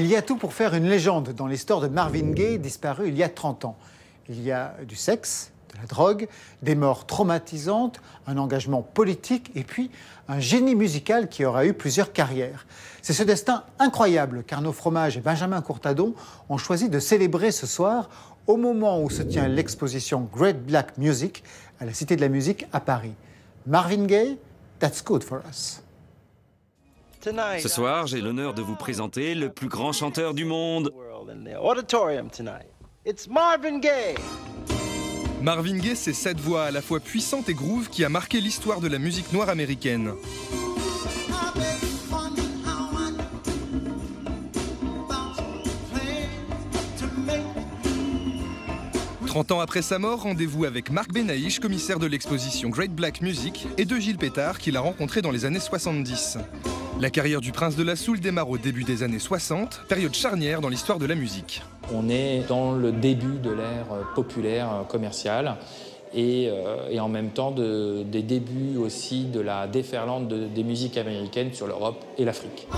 Il y a tout pour faire une légende dans l'histoire de Marvin Gaye, disparu il y a 30 ans. Il y a du sexe, de la drogue, des morts traumatisantes, un engagement politique et puis un génie musical qui aura eu plusieurs carrières. C'est ce destin incroyable qu'Arnaud Fromage et Benjamin Courtadon ont choisi de célébrer ce soir au moment où se tient l'exposition Great Black Music à la Cité de la Musique à Paris. Marvin Gaye, That's Good for Us. Ce soir, j'ai l'honneur de vous présenter le plus grand chanteur du monde. Marvin Gaye, c'est cette voix à la fois puissante et groove qui a marqué l'histoire de la musique noire américaine. « 30 ans après sa mort, rendez-vous avec Marc Benaïch, commissaire de l'exposition Great Black Music, et de Gilles Pétard, qu'il a rencontré dans les années 70. La carrière du prince de la soul démarre au début des années 60, période charnière dans l'histoire de la musique. On est dans le début de l'ère populaire commerciale et en même temps des débuts aussi de la déferlante des musiques américaines sur l'Europe et l'Afrique.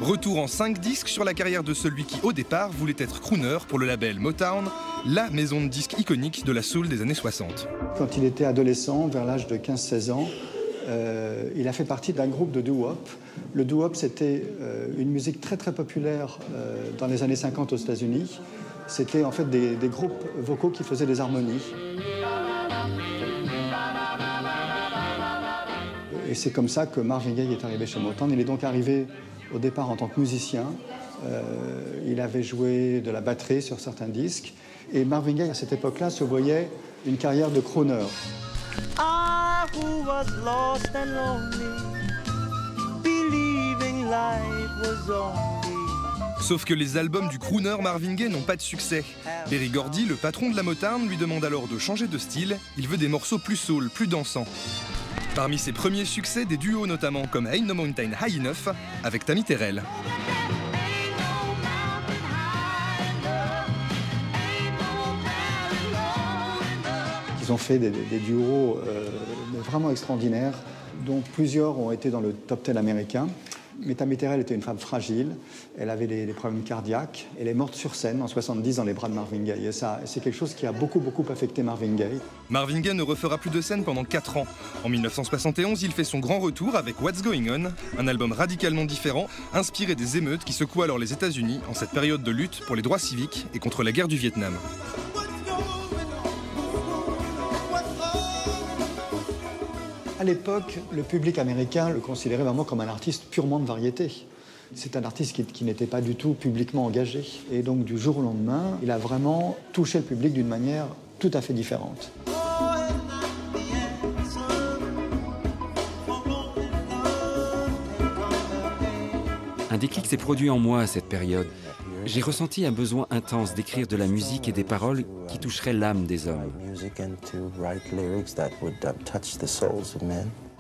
Retour en 5 disques sur la carrière de celui qui, au départ, voulait être crooner pour le label Motown, la maison de disques iconique de la soul des années 60. Quand il était adolescent, vers l'âge de 15-16 ans, il a fait partie d'un groupe de doo-wop. Le doo-wop, c'était une musique très très populaire dans les années 50 aux États-Unis. C'était en fait des groupes vocaux qui faisaient des harmonies. Et c'est comme ça que Marvin Gaye est arrivé chez Motown. Il est donc arrivé au départ en tant que musicien. Il avait joué de la batterie sur certains disques. Et Marvin Gaye, à cette époque-là, se voyait une carrière de crooner. Who was lost and lonely, believing life was only. Sauf que les albums du crooner Marvin Gaye n'ont pas de succès. Berry Gordy, le patron de la Motown, lui demande alors de changer de style. Il veut des morceaux plus soul, plus dansants. Parmi ses premiers succès, des duos notamment comme Ain't No Mountain High Enough avec Tammy Terrell. Ils ont fait des duos vraiment extraordinaires, dont plusieurs ont été dans le top 10 américain. Mais Tammy Terrell était une femme fragile, elle avait des problèmes cardiaques, elle est morte sur scène en 70 dans les bras de Marvin Gaye. Et ça, c'est quelque chose qui a beaucoup affecté Marvin Gaye. Marvin Gaye ne refera plus de scène pendant 4 ans. En 1971, il fait son grand retour avec What's Going On, un album radicalement différent, inspiré des émeutes qui secouent alors les États-Unis en cette période de lutte pour les droits civiques et contre la guerre du Vietnam. À l'époque, le public américain le considérait vraiment comme un artiste purement de variété. C'est un artiste qui n'était pas du tout publiquement engagé. Et donc, du jour au lendemain, il a vraiment touché le public d'une manière tout à fait différente. Un déclic s'est produit en moi à cette période. J'ai ressenti un besoin intense d'écrire de la musique et des paroles qui toucheraient l'âme des hommes.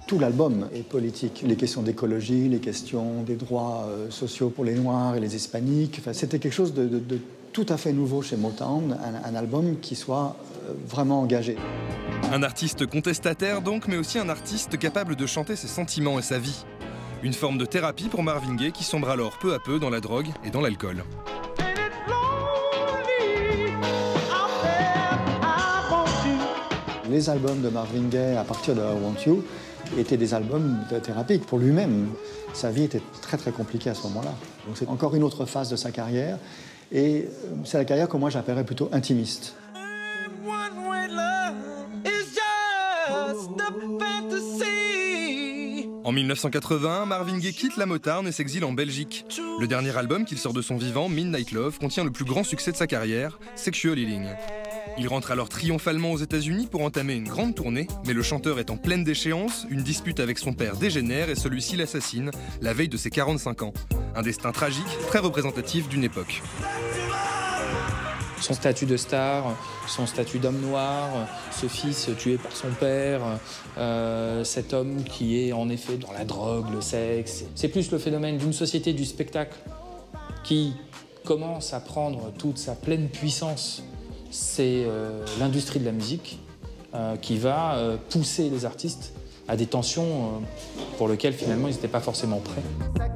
Tout l'album est politique. Les questions d'écologie, les questions des droits sociaux pour les Noirs et les Hispaniques. Enfin, c'était quelque chose de tout à fait nouveau chez Motown, un album qui soit vraiment engagé. Un artiste contestataire donc, mais aussi un artiste capable de chanter ses sentiments et sa vie. Une forme de thérapie pour Marvin Gaye qui sombre alors peu à peu dans la drogue et dans l'alcool. Les albums de Marvin Gaye à partir de I Want You étaient des albums thérapiques pour lui-même. Sa vie était très très compliquée à ce moment-là. Donc c'est encore une autre phase de sa carrière et c'est la carrière que moi j'appellerais plutôt intimiste. En 1981, Marvin Gaye quitte la Motown et s'exile en Belgique. Le dernier album qu'il sort de son vivant, Midnight Love, contient le plus grand succès de sa carrière, Sexual Healing. Il rentre alors triomphalement aux États-Unis pour entamer une grande tournée, mais le chanteur est en pleine déchéance, une dispute avec son père dégénère et celui-ci l'assassine la veille de ses 45 ans. Un destin tragique, très représentatif d'une époque. Son statut de star, son statut d'homme noir, ce fils tué par son père, cet homme qui est en effet dans la drogue, le sexe. C'est plus le phénomène d'une société du spectacle qui commence à prendre toute sa pleine puissance. C'est l'industrie de la musique qui va pousser les artistes à des tensions pour lesquelles finalement ils n'étaient pas forcément prêts.